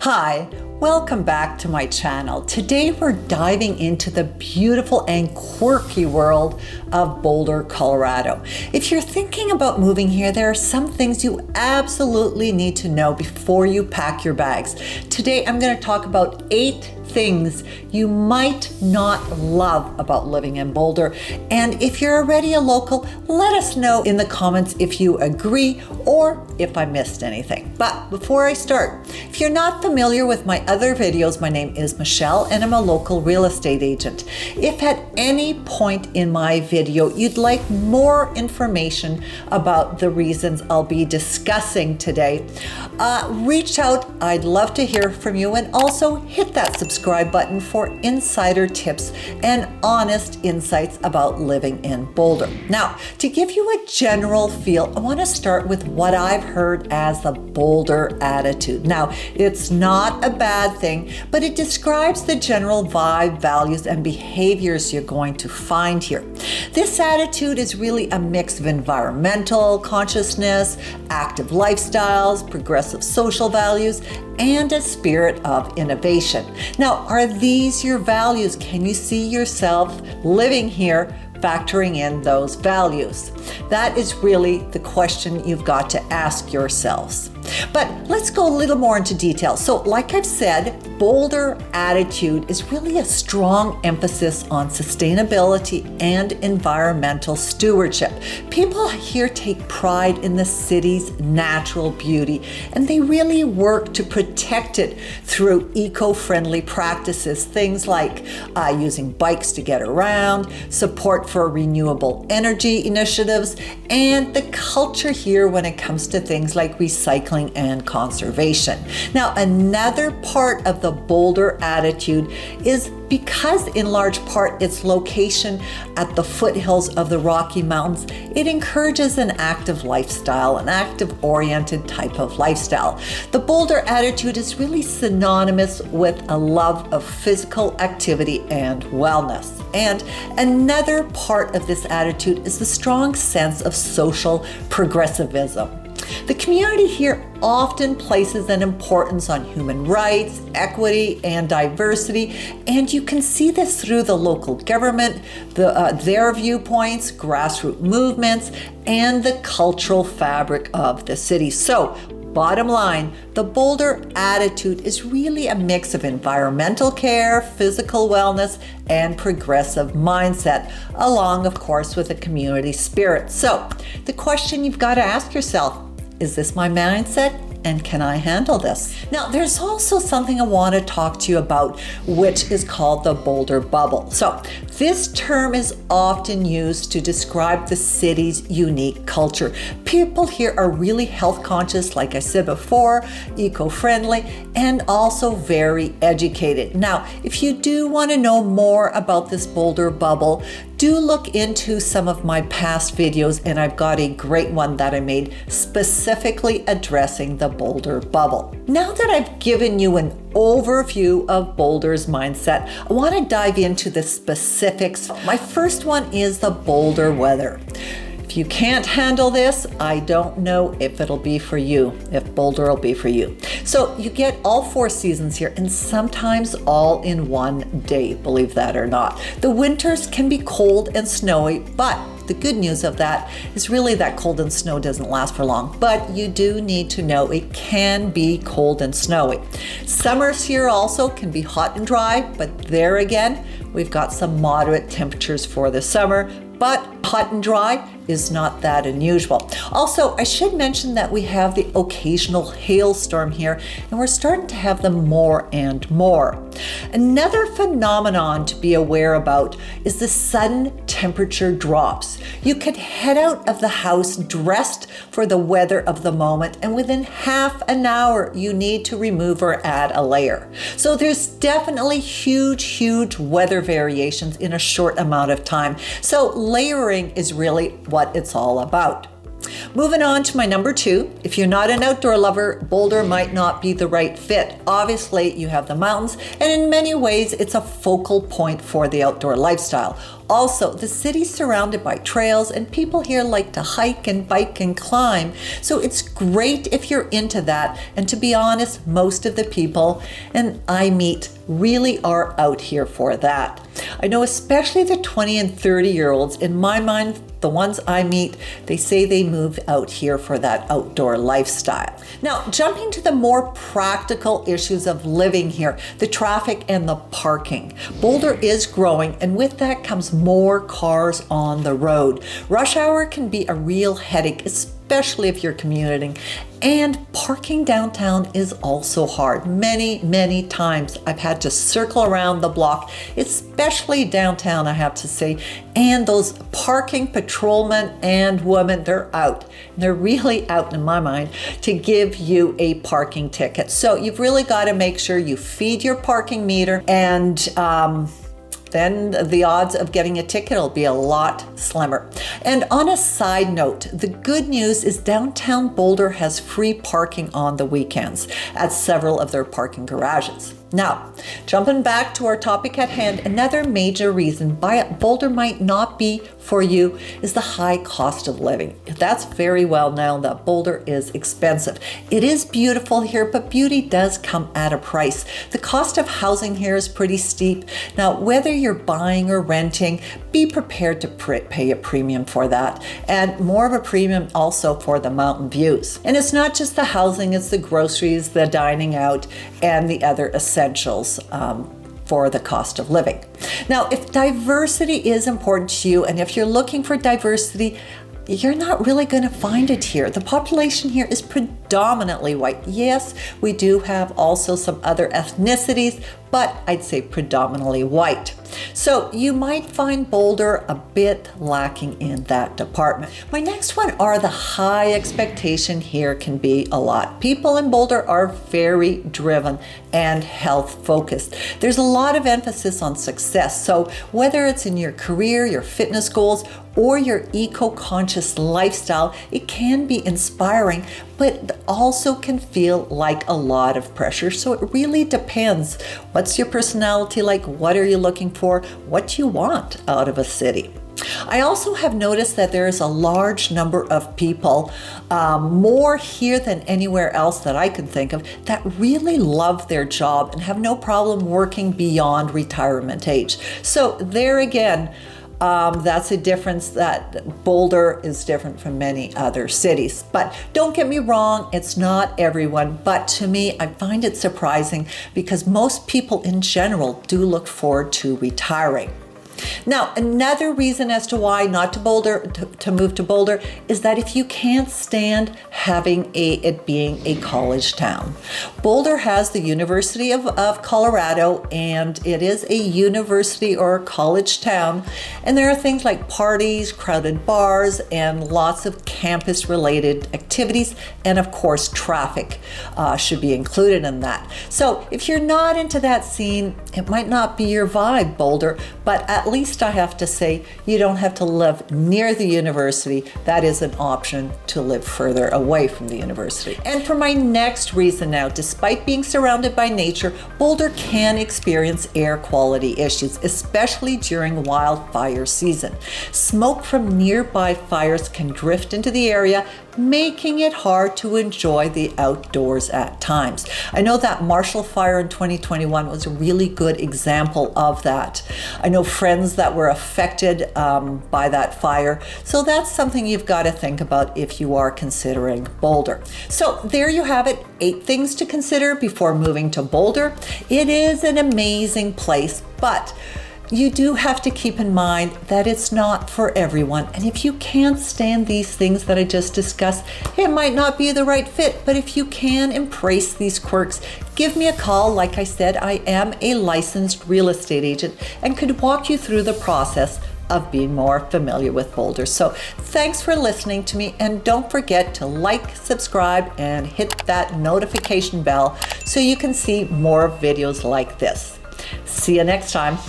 Hi, welcome back to my channel. Today we're diving into the beautiful and quirky world of Boulder, Colorado. If you're thinking about moving here, there are some things you absolutely need to know before you pack your bags. Today I'm going to talk about 8 things you might not love about living in Boulder. And if you're already a local, let us know in the comments if you agree or if I missed anything. But before I start, if you're not familiar with my other videos, my name is Michelle and I'm a local real estate agent. If at any point in my video you'd like more information about the reasons I'll be discussing today, reach out. I'd love to hear from you, and also hit that subscribe button for insider tips and honest insights about living in Boulder. Now, to give you a general feel, I want to start with what I've heard as the Boulder attitude. Now, it's not a bad thing, but it describes the general vibe, values, and behaviors you're going to find here. This attitude is really a mix of environmental consciousness, active lifestyles, progressive social values, and a spirit of innovation. Now, are these your values? Can you see yourself living here, factoring in those values? That is really the question you've got to ask yourselves. But let's go a little more into detail. So like I've said, Boulder attitude is really a strong emphasis on sustainability and environmental stewardship. People here take pride in the city's natural beauty, and they really work to protect it through eco-friendly practices, things like using bikes to get around, support for renewable energy initiatives, and the culture here when it comes to things like recycling and conservation. Now, another part of the Boulder attitude is because in large part its location at the foothills of the Rocky Mountains, it encourages an active lifestyle, an active-oriented type of lifestyle. The Boulder attitude is really synonymous with a love of physical activity and wellness. And another part of this attitude is the strong sense of social progressivism. The community here often places an importance on human rights, equity, and diversity, and you can see this through the local government, their viewpoints, grassroots movements, and the cultural fabric of the city. So, bottom line, the Boulder attitude is really a mix of environmental care, physical wellness, and progressive mindset, along, of course, with a community spirit. So, the question you've got to ask yourself, is this my mindset? And can I handle this? Now, there's also something I want to talk to you about, which is called the Boulder bubble. So this term is often used to describe the city's unique culture. People here are really health conscious, like I said before, eco-friendly, and also very educated. Now, if you do want to know more about this Boulder bubble, do look into some of my past videos, and I've got a great one that I made specifically addressing the Boulder bubble. Now that I've given you an overview of Boulder's mindset, I want to dive into the specifics. My first one is the Boulder weather. If you can't handle this, I don't know if it'll be for you, if Boulder will be for you. So you get all 4 seasons here, and sometimes all in one day, believe that or not. The winters can be cold and snowy, but the good news of that is really that cold and snow doesn't last for long, but you do need to know it can be cold and snowy. Summers here also can be hot and dry, but there again, we've got some moderate temperatures for the summer, but hot and dry is not that unusual. Also, I should mention that we have the occasional hailstorm here, and we're starting to have them more and more. Another phenomenon to be aware about is the sudden temperature drops. You could head out of the house dressed for the weather of the moment, and within half an hour, you need to remove or add a layer. So there's definitely huge weather variations in a short amount of time. So layering is really what it's all about. Moving on to my number 2, if you're not an outdoor lover, Boulder might not be the right fit. Obviously, you have the mountains, and in many ways, it's a focal point for the outdoor lifestyle. Also, the city's surrounded by trails, and people here like to hike and bike and climb. So it's great if you're into that. And to be honest, most of the people and I meet really are out here for that. I know especially the 20 and 30-year-olds, in my mind, the ones I meet, they say they move out here for that outdoor lifestyle. Now, jumping to the more practical issues of living here, the traffic and the parking. Boulder is growing, and with that comes more cars on the road. Rush hour can be a real headache, especially if you're commuting. And parking downtown is also hard. Many times I've had to circle around the block, especially downtown, I have to say. And those parking patrolmen and women, they're out. They're really out, in my mind, to give you a parking ticket. So you've really got to make sure you feed your parking meter, and then the odds of getting a ticket will be a lot slimmer. And on a side note, the good news is downtown Boulder has free parking on the weekends at several of their parking garages. Now, jumping back to our topic at hand, another major reason why Boulder might not be for you is the high cost of living. That's very well known that Boulder is expensive. It is beautiful here, but beauty does come at a price. The cost of housing here is pretty steep. Now, whether you're buying or renting, be prepared to pay a premium for that, and more of a premium also for the mountain views. And it's not just the housing, it's the groceries, the dining out, and the other essentials for the cost of living. Now, if diversity is important to you, and if you're looking for diversity, you're not really going to find it here. The population here is predominantly white. Yes, we do have also some other ethnicities, but I'd say predominantly white. So you might find Boulder a bit lacking in that department. My next one are the high expectation here can be a lot. People in Boulder are very driven and health focused. There's a lot of emphasis on success. So whether it's in your career, your fitness goals, or your eco-conscious lifestyle, it can be inspiring, but also can feel like a lot of pressure. So it really depends. What's your personality like? What are you looking for? What do you want out of a city? I also have noticed that there is a large number of people, more here than anywhere else that I could think of, that really love their job and have no problem working beyond retirement age. So there again, that's a difference that Boulder is different from many other cities. But don't get me wrong, it's not everyone. But to me, I find it surprising because most people in general do look forward to retiring. Now, another reason as to why not to move to Boulder is that if you can't stand having it being a college town. Boulder has the University of Colorado, and it is a university or a college town. And there are things like parties, crowded bars, and lots of campus-related activities. And of course, traffic should be included in that. So if you're not into that scene, it might not be your vibe, Boulder, but at least I have to say, you don't have to live near the university. That is an option to live further away from the university. And for my next reason now, despite being surrounded by nature, Boulder can experience air quality issues, especially during wildfire season. Smoke from nearby fires can drift into the area, making it hard to enjoy the outdoors at times. I know that Marshall Fire in 2021 was a really good example of that. I know friends that were affected by that fire. So that's something you've got to think about if you are considering Boulder. So there you have it, 8 things to consider before moving to Boulder. It is an amazing place, but you do have to keep in mind that it's not for everyone. And if you can't stand these things that I just discussed, it might not be the right fit. But if you can embrace these quirks, give me a call. Like I said, I am a licensed real estate agent and could walk you through the process of being more familiar with Boulder. So thanks for listening to me, and don't forget to like, subscribe, and hit that notification bell so you can see more videos like this. See you next time.